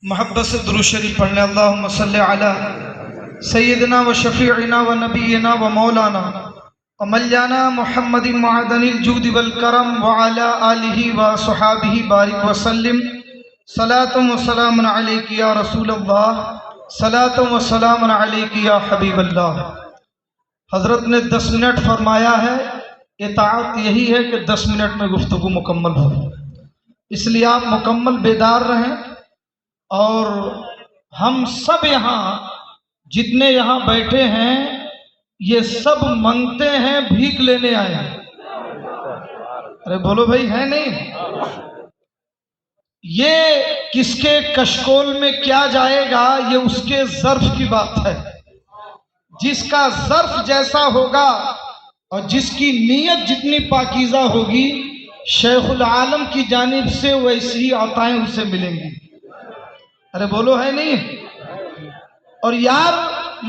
محبت سے درود شریف پڑھنے اللہم صلی علی سیدنا و شفیعنا و نبینا و مولانا و مولانا محمد معدن الجود والکرم وعلی آلہ و صحابہ بارک وسلم صلاۃ و سلام علیک یا رسول اللہ، صلاۃ و سلام علیک یا حبیب اللہ۔ حضرت نے 10 منٹ فرمایا ہے، اطاعت یہی ہے کہ 10 منٹ میں گفتگو مکمل ہو، اس لیے آپ مکمل بیدار رہیں۔ اور ہم سب یہاں جتنے یہاں بیٹھے ہیں یہ سب منگتے ہیں، بھیک لینے آئے ہیں۔ ارے بولو بھائی، ہے نہیں؟ یہ کس کے کشکول میں کیا جائے گا یہ اس کے ظرف کی بات ہے۔ جس کا ظرف جیسا ہوگا اور جس کی نیت جتنی پاکیزہ ہوگی، شیخ العالم کی جانب سے ویسی عطائیں اسے ملیں گی۔ ارے بولو، ہے نہیں؟ اور یار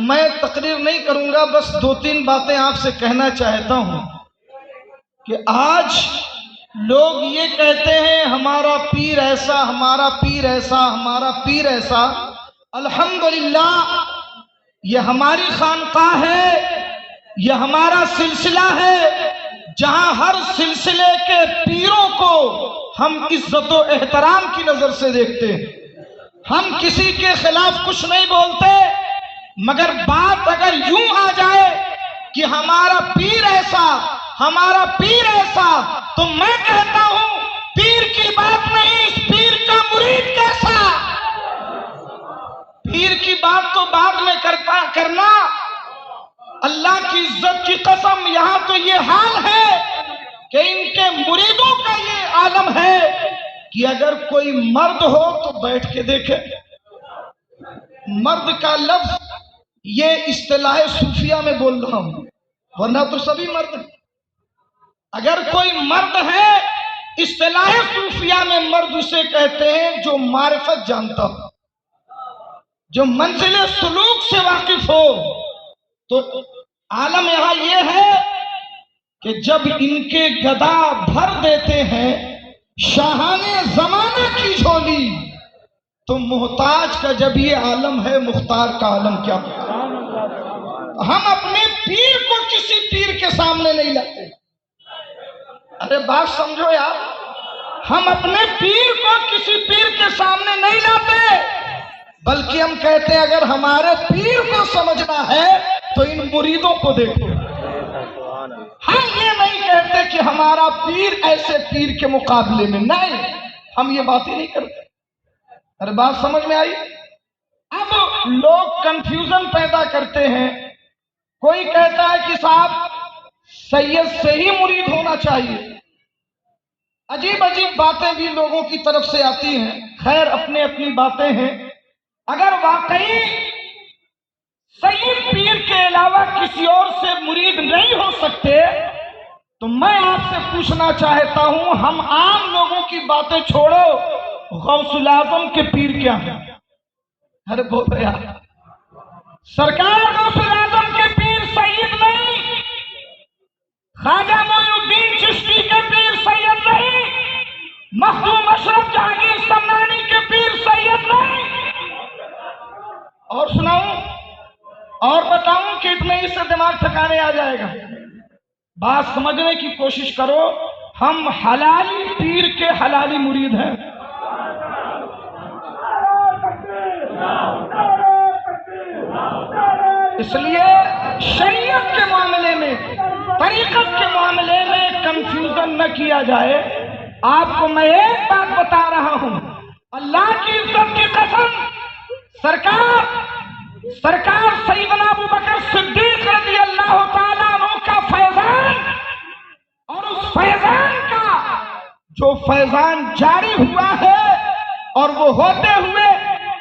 میں تقریر نہیں کروں گا، بس 2-3 باتیں آپ سے کہنا چاہتا ہوں کہ آج لوگ یہ کہتے ہیں ہمارا پیر ایسا، ہمارا پیر ایسا، ہمارا پیر ایسا۔ الحمدللہ یہ ہماری خانقاہ ہے، یہ ہمارا سلسلہ ہے جہاں ہر سلسلے کے پیروں کو ہم عزت و احترام کی نظر سے دیکھتے ہیں۔ ہم کسی کے خلاف کچھ نہیں بولتے، مگر بات اگر یوں آ جائے کہ ہمارا پیر ایسا، ہمارا پیر ایسا، تو میں کہتا ہوں پیر کی بات نہیں، اس پیر کا مرید کیسا۔ پیر کی بات تو بعد میں کرنا، اللہ کی عزت کی قسم یہاں تو یہ حال ہے کہ ان کے مریدوں کا یہ عالم ہے کہ اگر کوئی مرد ہو تو بیٹھ کے دیکھے۔ مرد کا لفظ یہ اصطلاح صوفیہ میں بول رہا ہوں، ورنہ تو سبھی مرد ہیں۔ اگر کوئی مرد ہے، اصطلاح صوفیہ میں مرد اسے کہتے ہیں جو معرفت جانتا ہو، جو منزل سلوک سے واقف ہو۔ تو عالم یہاں یہ ہے کہ جب ان کے گدا بھر دیتے ہیں شاہانے زمانہ کی جھولی، تو محتاج کا جب یہ عالم ہے، مختار کا عالم کیا ہوگا۔ ہم اپنے پیر کو کسی پیر کے سامنے نہیں لاتے۔ ارے بات سمجھو یار، ہم اپنے پیر کو کسی پیر کے سامنے نہیں لاتے، بلکہ ہم کہتے ہیں اگر ہمارے پیر کو سمجھنا ہے تو ان مریدوں کو دیکھو۔ ہم یہ نہیں کہتے کہ ہمارا پیر ایسے پیر کے مقابلے میں، نہیں، ہم یہ باتیں نہیں کرتے۔ ارے بات سمجھ میں آئی؟ اب لوگ کنفیوژن پیدا کرتے ہیں۔ کوئی کہتا ہے کہ صاحب سید سے ہی مرید ہونا چاہیے۔ عجیب عجیب باتیں بھی لوگوں کی طرف سے آتی ہیں۔ خیر، اپنی اپنی باتیں ہیں۔ اگر واقعی سید پیر کے علاوہ کسی اور سے مرید نہیں ہو سکتے تو میں آپ سے پوچھنا چاہتا ہوں، ہم عام لوگوں کی باتیں چھوڑو، غوث الاعظم کے پیر کیا ہیں؟ ارے بولو یار، سرکار غوث الاعظم کے پیر سید نہیں، خواجہ معین الدین چشتی کے پیر سید نہیں، مخدوم اشرف جہانگیر سمنانی کے پیر سید نہیں۔ اور سناؤں اور بتاؤں کہ اتنے ہی سے دماغ ٹھکانے آ جائے گا؟ بات سمجھنے کی کوشش کرو، ہم حلالی پیر کے حلالی مرید ہیں۔ اس لیے شریعت کے معاملے میں، طریقت کے معاملے میں کنفیوژن نہ کیا جائے۔ آپ کو میں ایک بات بتا رہا ہوں، اللہ کی عزت کی قسم، سرکار سیدنا ابوبکر صدیق رضی اللہ تعالیٰ عنہ کا فیضان، اور اس فیضان کا جو فیضان جاری ہوا ہے اور وہ ہوتے ہوئے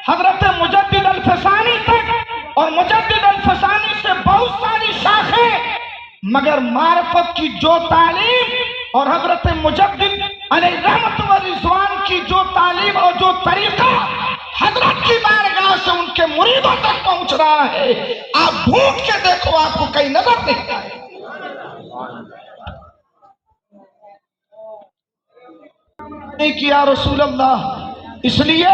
حضرت مجدد الفسانی تک، اور مجدد الفسانی سے بہت ساری شاخیں، مگر معرفت کی جو تعلیم اور حضرت مجدد علیہ رحمت و رضوان کی جو تعلیم اور جو طریقہ حضرت کی بارگاہ سے ان کے مریدوں تک پہنچ رہا ہے، آپ ڈھونڈ کے دیکھو، آپ کو کہیں نظر نہیں آئے۔ نہیں کیا رسول اللہ، اس لیے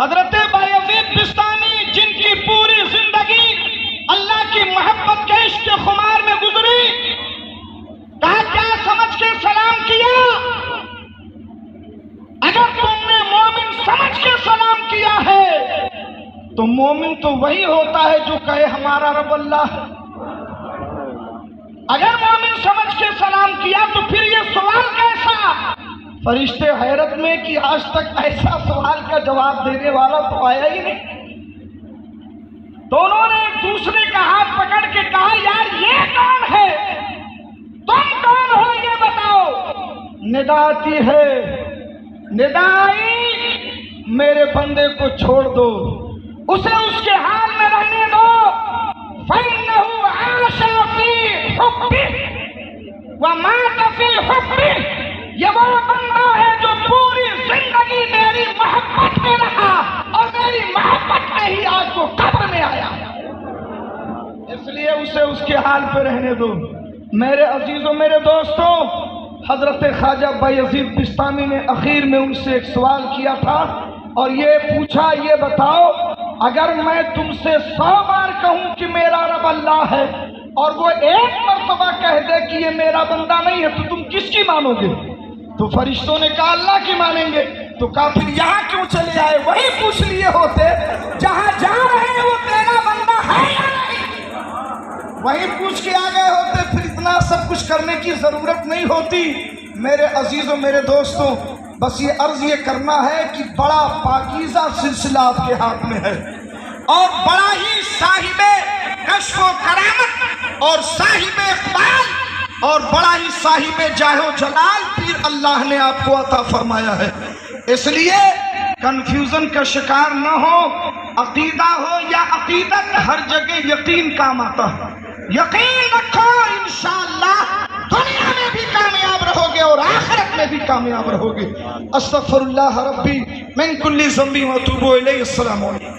حضرت بایزید بستانی جن کی پوری زندگی اللہ کی محبت کے عشق خمار میں گزری، کہا کیا سمجھ کے سلام کیا؟ اگر تم نے مومن سمجھ کے سلام کیا ہے تو مومن تو وہی ہوتا ہے جو کہے ہمارا رب اللہ ہے۔ اگر مومن سمجھ کے سلام کیا تو پھر یہ سوال کیسا؟ فرشتے حیرت میں کہ آج تک ایسا سوال کا جواب دینے والا تو آیا ہی نہیں۔ دونوں نے ایک دوسرے کا ہاتھ پکڑ کے کہا یار یہ کون ہے؟ تم کون ہو یہ بتاؤ۔ ندا آتی ہے، ندا آئی میرے بندے کو چھوڑ دو، اسے اس کے حال میں رہنے دو۔ فَإِنَّهُ عَاشَ فِي حُبِّهِ وَمَاتَ فِي حُبِّهِ، یہ وہ بندہ ہے جو پوری زندگی میری محبت میں رہا اور میری محبت میں ہی آج وہ قبر میں آیا، اس لیے اسے اس کے حال پہ رہنے دو۔ میرے عزیزوں، میرے دوستوں، حضرت خواجہ بایزید بستانی نے اخیر میں ان سے ایک سوال کیا تھا اور یہ پوچھا، یہ بتاؤ اگر میں تم سے 100 بار کہوں کہ میرا رب اللہ ہے اور وہ ایک مرتبہ کہہ دے کہ یہ میرا بندہ نہیں ہے تو تم کس کی مانو گے؟ تو فرشتوں نے کہا اللہ کی مانیں گے۔ تو کہا پھر یہاں کیوں چلے آئے؟ وہی پوچھ لیے ہوتے جہاں جا رہے ہیں وہ تیرا بندہ ہے یا نہیں، وہی پوچھ کے آ گئے ہوتے، پھر اتنا سب کچھ کرنے کی ضرورت نہیں ہوتی۔ میرے عزیزوں، میرے دوستوں، بس یہ عرض یہ کرنا ہے کہ بڑا پاکیزہ سلسلہ آپ کے ہاتھ میں ہے اور بڑا ہی صاحب کشف و کرامت اور صاحب اقبال اور بڑا ہی صاحب جاہ و جلال پیر اللہ نے آپ کو عطا فرمایا ہے۔ اس لیے کنفیوژن کا شکار نہ ہو، عقیدہ ہو یا عقیدت، ہر جگہ یقین کام آتا ہے۔ یقین رکھو انشاءاللہ دنیا میں بھی کامیاب رہو گے اور آخرت میں بھی کامیاب رہو گے۔ استغفر اللہ ربی من کل ذنب و اتوب الیہ۔ السلام علیکم۔